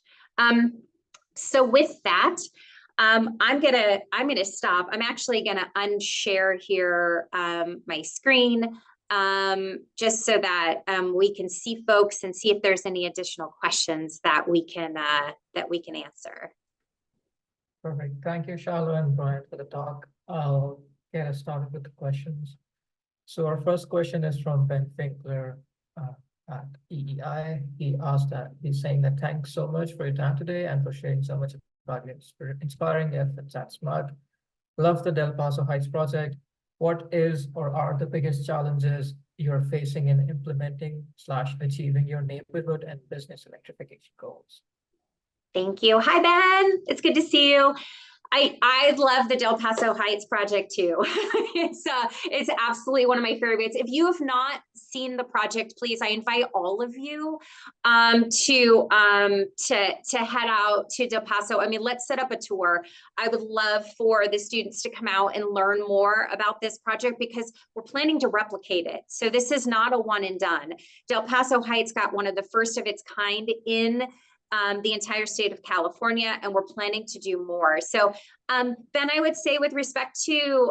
So with that, I'm gonna stop. I'm actually gonna unshare here my screen just so that we can see folks and see if there's any additional questions that we can answer. Perfect. Thank you, Shiloh and Bryan, for the talk. I'll get us started with the questions. So our first question is from Ben Finkler at EEI. He's saying that thanks so much for your time today and for sharing so much about your inspiring efforts at SMUD. Love the Del Paso Heights project. What is or are the biggest challenges you're facing in implementing/achieving your neighborhood and business electrification goals? Thank you. Hi, Ben. It's good to see you. I love the Del Paso Heights project too. It's absolutely one of my favorites. If you have not seen the project, please, I invite all of you to head out to Del Paso. I mean, let's set up a tour. I would love for the students to come out and learn more about this project because we're planning to replicate it. So this is not a one and done. Del Paso Heights got one of the first of its kind in the entire state of California, and we're planning to do more. So Ben, I would say with respect to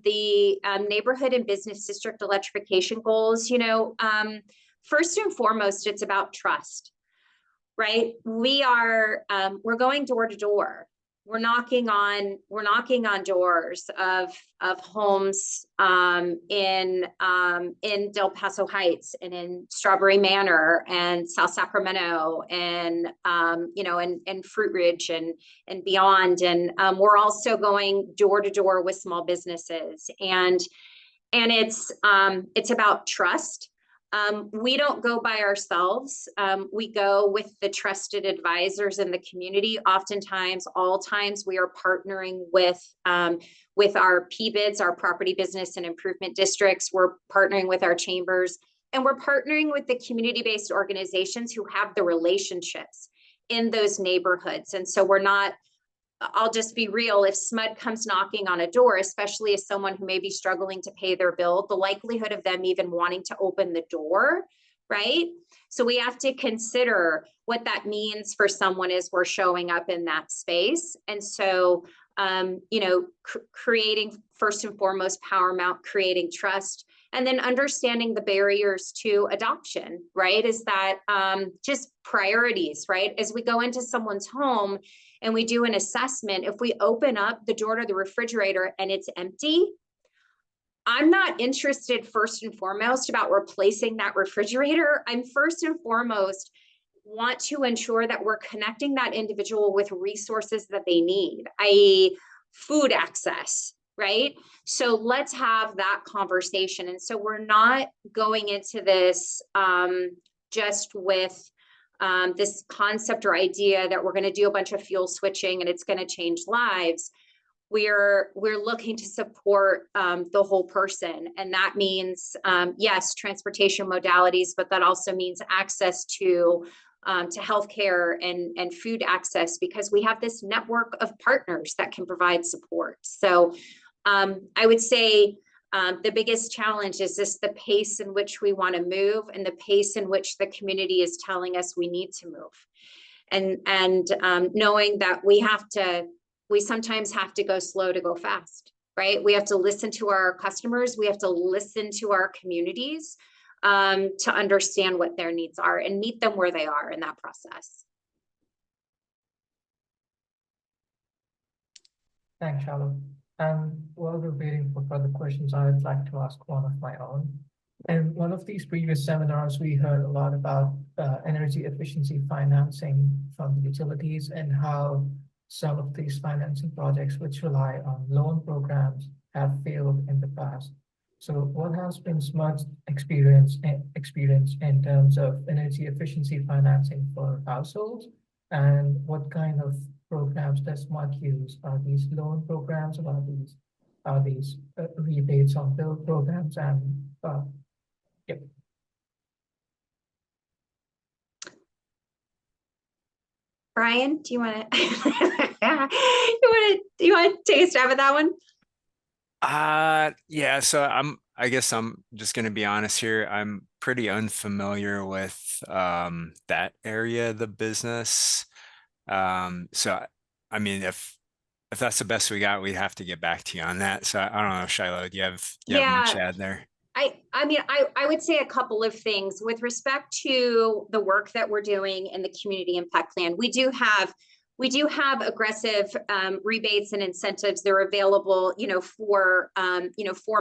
the neighborhood and business district electrification goals, first and foremost, it's about trust, right? We're going door to door. We're knocking on doors of homes in Del Paso Heights and in Strawberry Manor and South Sacramento and and Fruit Ridge and beyond. And we're also going door to door with small businesses, and it's about trust. We don't go by ourselves. We go with the trusted advisors in the community. Oftentimes, all times, we are partnering with our PBIDs, our property business and improvement districts. We're partnering with our chambers, and we're partnering with the community-based organizations who have the relationships in those neighborhoods. And so we're not, I'll just be real, if SMUD comes knocking on a door, especially as someone who may be struggling to pay their bill, the likelihood of them even wanting to open the door, right? So we have to consider what that means for someone as we're showing up in that space. And so, creating first and foremost paramount, creating trust, and then understanding the barriers to adoption, right? Is that just priorities, right? As we go into someone's home, and we do an assessment, if we open up the door to the refrigerator and it's empty, I'm not interested first and foremost about replacing that refrigerator. I'm first and foremost want to ensure that we're connecting that individual with resources that they need, i.e. food access, right? So let's have that conversation. And so we're not going into this just with this concept or idea that we're going to do a bunch of fuel switching and it's going to change lives. We're looking to support the whole person. And that means, yes, transportation modalities, but that also means access to healthcare and food access, because we have this network of partners that can provide support. So I would say the biggest challenge is just the pace in which we want to move and the pace in which the community is telling us we need to move. And knowing that we sometimes have to go slow to go fast, right? We have to listen to our customers. We have to listen to our communities to understand what their needs are and meet them where they are in that process. Thanks, Shiloh. And while we're waiting for further questions, I'd like to ask one of my own. In one of these previous seminars, we heard a lot about energy efficiency financing from the utilities and how some of these financing projects which rely on loan programs have failed in the past. So what has been SMUD's experience in terms of energy efficiency financing for households, and what kind of programs does SMUD use? Are these loan programs, or are these rebates on bill programs? And yep. Bryan, do you want to you want to take a stab at that one? Yeah, so I guess I'm just going to be honest here. I'm pretty unfamiliar with that area of the business. So I mean, if that's the best we got, we'd have to get back to you on that. So I don't know, Shiloh, do you have much to add there? I mean, I would say a couple of things with respect to the work that we're doing in the community impact plan. We do have aggressive rebates and incentives that are available, for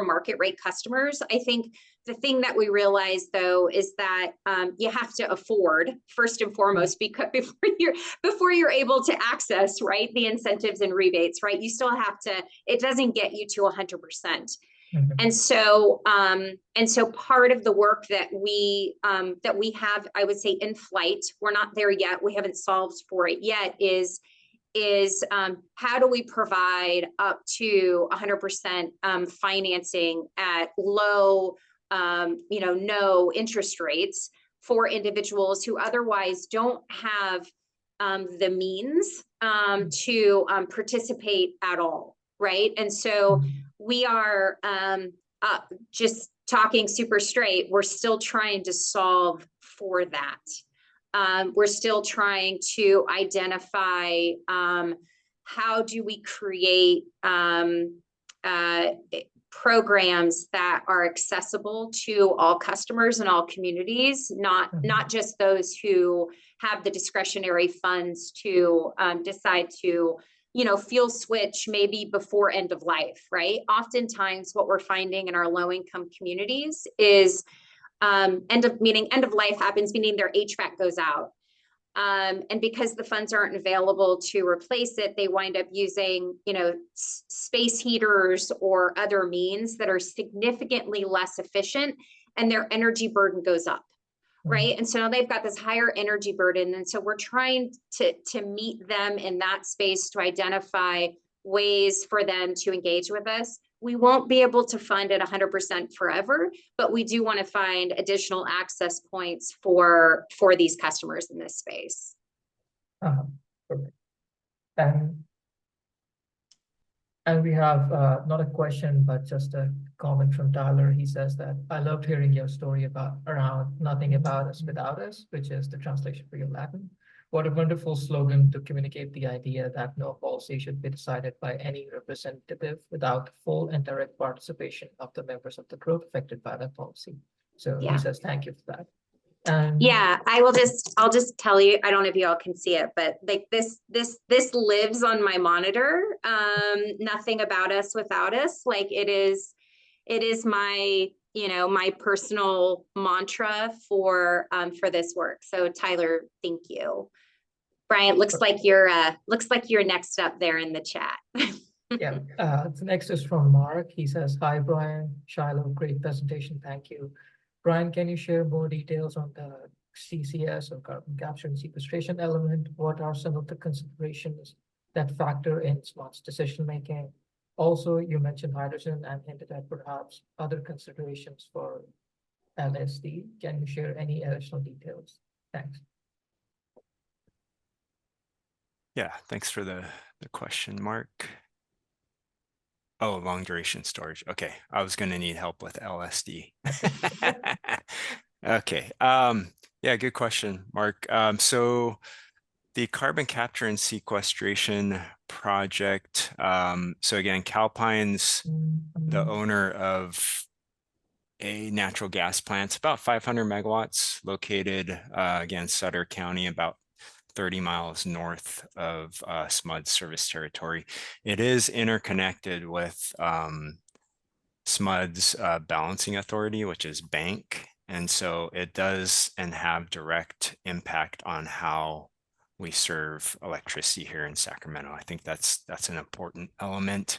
market rate customers. I think the thing that we realize, though, is that you have to afford first and foremost, because before you're able to access, right, the incentives and rebates, right, you still have to. It doesn't get you to 100%. And so part of the work that we have, I would say, in flight, we're not there yet, we haven't solved for it yet, is how do we provide up to 100% financing at low, no interest rates for individuals who otherwise don't have the means to participate at all, right? And so we are just talking super straight. We're still trying to solve for that. We're still trying to identify how do we create programs that are accessible to all customers and all communities, not just those who have the discretionary funds to decide to fuel switch maybe before end of life, right? Oftentimes what we're finding in our low income communities is end of life happens, meaning their HVAC goes out. And because the funds aren't available to replace it, they wind up using, space heaters or other means that are significantly less efficient, and their energy burden goes up. Right. And so now they've got this higher energy burden. And so we're trying to meet them in that space to identify ways for them to engage with us. We won't be able to fund it 100% forever, but we do want to find additional access points for these customers in this space. Perfect. And we have not a question, but just a comment from Tyler. He says that I loved hearing your story around nothing about us without us, which is the translation for your Latin. What a wonderful slogan to communicate the idea that no policy should be decided by any representative without full and direct participation of the members of the group affected by that policy. So he says, thank you for that. Yeah, I'll just tell you, I don't know if you all can see it, but like this lives on my monitor. Nothing about us without us. Like it is it is my, my personal mantra for this work. So Tyler, thank you. Brian, looks like you're next up there in the chat. Yeah, the next is from Mark. He says, "Hi, Brian, Shiloh, great presentation. Thank you. Brian, can you share more details on the CCS or carbon capture and sequestration element? What are some of the considerations that factor in SMUD's decision making? Also, you mentioned hydrogen and hinted at perhaps other considerations for LSD. Can you share any additional details? Thanks." Yeah, thanks for the question, Mark. Oh, long duration storage. Okay, I was going to need help with LSD. Okay, yeah, good question, Mark. So the carbon capture and sequestration project. So again, Calpine's the owner of a natural gas plant. It's about 500 megawatts, located again, Sutter County, about 30 miles north of SMUD service territory. It is interconnected with SMUD's balancing authority, which is Bank. And so it does and have direct impact on how we serve electricity here in Sacramento. I think that's an important element.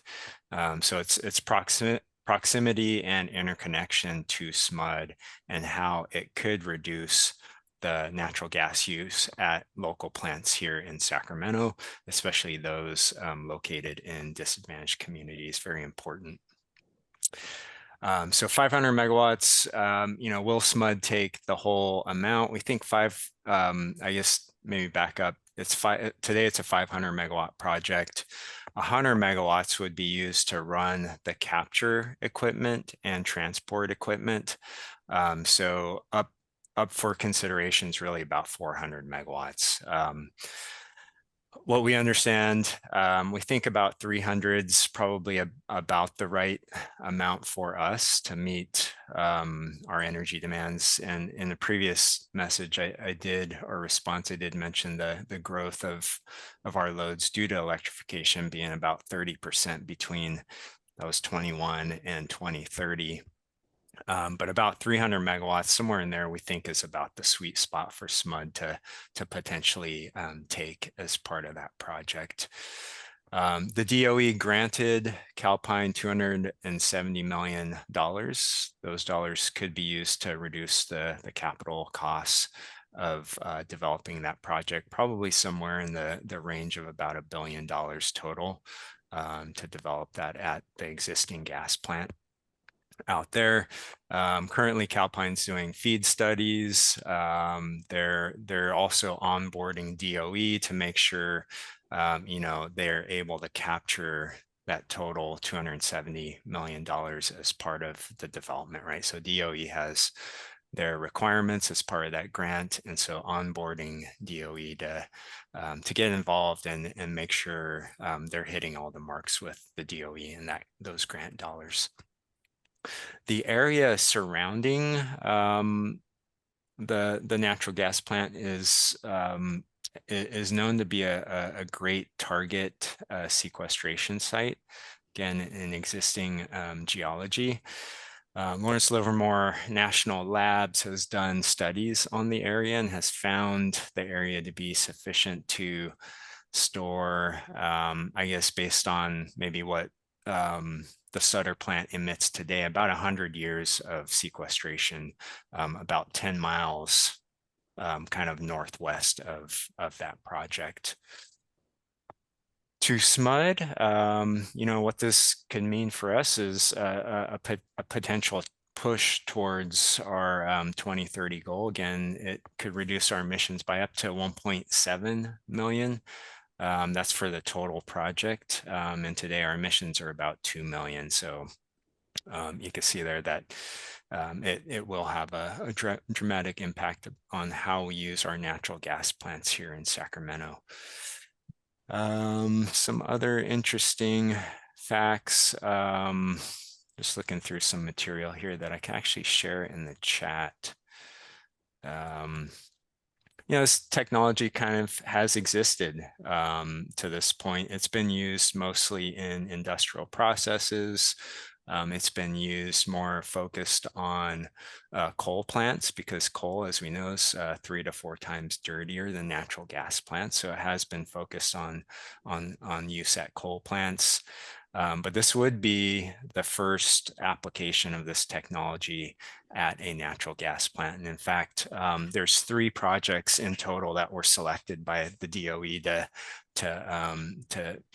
So it's proximity and interconnection to SMUD and how it could reduce the natural gas use at local plants here in Sacramento, especially those located in disadvantaged communities. Very important. So 500 megawatts, will SMUD take the whole amount? We think I guess maybe back up. Today it's a 500 megawatt project. 100 megawatts would be used to run the capture equipment and transport equipment. So up for consideration is really about 400 megawatts. What we understand, we think about 300's probably about the right amount for us to meet our energy demands. And in the previous message I did mention the growth of our loads due to electrification being about 30% between those 21 and 2030. But about 300 megawatts, somewhere in there, we think is about the sweet spot for SMUD to potentially take as part of that project. The DOE granted Calpine $270 million. Those dollars could be used to reduce the capital costs of developing that project, probably somewhere in the range of about $1 billion total to develop that at the existing gas plant out there. Currently Calpine's doing feed studies. They're also onboarding DOE to make sure they're able to capture that total $270 million as part of the development, right? So DOE has their requirements as part of that grant, and so onboarding DOE to get involved and make sure they're hitting all the marks with the DOE and those grant dollars. The area surrounding the natural gas plant is known to be a great target sequestration site. Again, in existing geology. Lawrence Livermore National Labs has done studies on the area and has found the area to be sufficient to store, I guess, based on maybe what the Sutter plant emits today, about 100 years of sequestration, about 10 miles kind of northwest of that project. To SMUD, what this could mean for us is a potential push towards our 2030 goal. Again, it could reduce our emissions by up to 1.7 million. That's for the total project. And today our emissions are about 2 million. So you can see there that it will have a dramatic impact on how we use our natural gas plants here in Sacramento. Some other interesting facts. Just looking through some material here that I can actually share in the chat. This technology kind of has existed to this point. It's been used mostly in industrial processes It's been used more focused on coal plants, because coal, as we know, is 3 to 4 times dirtier than natural gas plants. So it has been focused on use at coal plants. But this would be the first application of this technology at a natural gas plant. And in fact, there's 3 projects in total that were selected by the DOE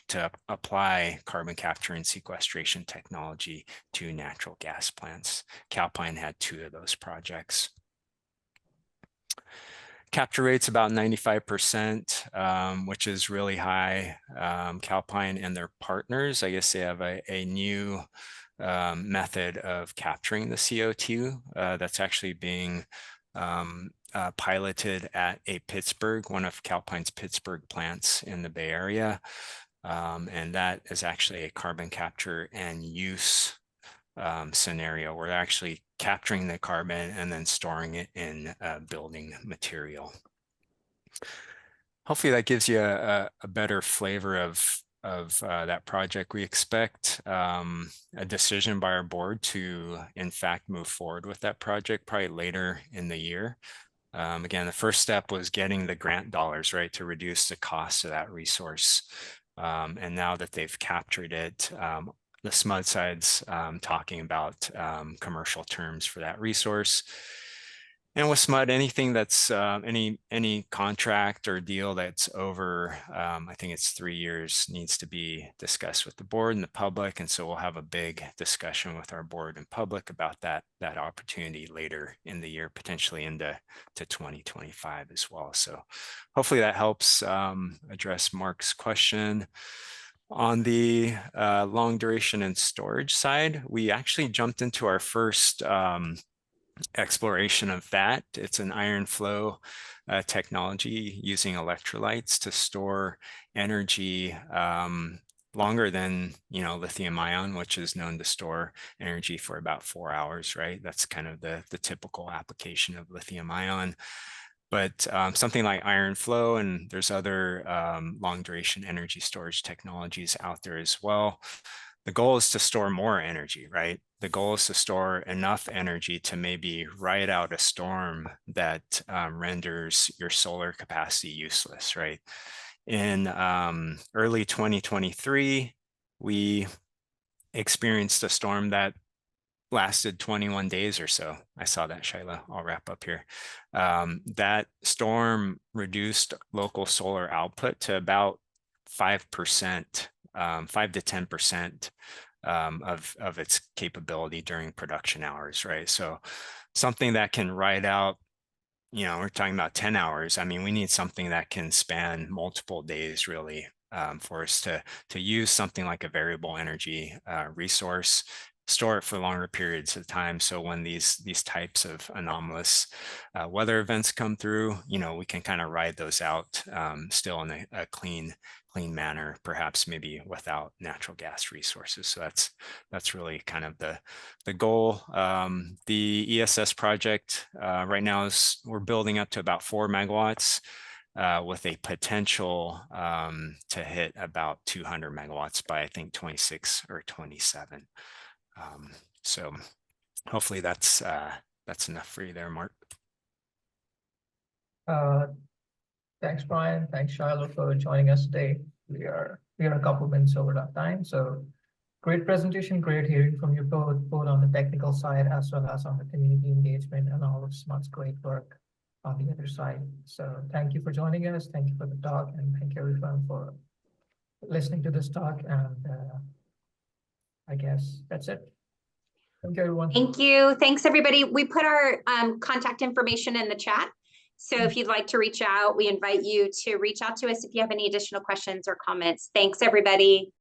to apply carbon capture and sequestration technology to natural gas plants. Calpine had 2 of those projects. Capture rate's about 95%, which is really high. Calpine and their partners, I guess they have a new method of capturing the CO2 that's actually being piloted at one of Calpine's Pittsburgh plants in the Bay Area. And that is actually a carbon capture and use scenario where they're actually capturing the carbon and then storing it in building material. Hopefully that gives you a better flavor of that project. We expect a decision by our board to, in fact, move forward with that project probably later in the year. Again, the first step was getting the grant dollars, right, to reduce the cost of that resource. And now that they've captured it, the SMUD side's talking about commercial terms for that resource. And with SMUD, anything that's any contract or deal that's over, I think it's 3 years, needs to be discussed with the board and the public. And so we'll have a big discussion with our board and public about that opportunity later in the year, potentially into 2025 as well. So hopefully that helps address Mark's question. On the long duration and storage side, we actually jumped into our first exploration of that. It's an iron flow technology using electrolytes to store energy longer than, lithium ion, which is known to store energy for about 4 hours, right? That's kind of the typical application of lithium ion. But something like iron flow, and there's other long duration energy storage technologies out there as well. The goal is to store more energy, right? The goal is to store enough energy to maybe ride out a storm that renders your solar capacity useless, right? In early 2023, we experienced a storm that lasted 21 days or so. I saw that, Shiloh. I'll wrap up here. That storm reduced local solar output to about 5%, 5 to 10% of its capability during production hours, right? So something that can ride out, we're talking about 10 hours. I mean, we need something that can span multiple days, really, for us to use something like a variable energy resource, store it for longer periods of time. So when these types of anomalous weather events come through, we can kind of ride those out still in a clean manner, perhaps maybe without natural gas resources. So that's really kind of the goal. The ESS project right now we're building up to about 4 megawatts with a potential to hit about 200 megawatts by, I think, 26 or 27. So hopefully that's enough for you there, Mark. Thanks, Bryan. Thanks, Shiloh, for joining us today. We are a couple minutes over that time. So great presentation, great hearing from you both on the technical side as well as on the community engagement and all of SMUD's great work on the other side. So thank you for joining us. Thank you for the talk, and thank you everyone for listening to this talk. And I guess that's it. Thank you, everyone. Thank you. Thanks, everybody. We put our contact information in the chat. So if you'd like to reach out, we invite you to reach out to us if you have any additional questions or comments. Thanks, everybody.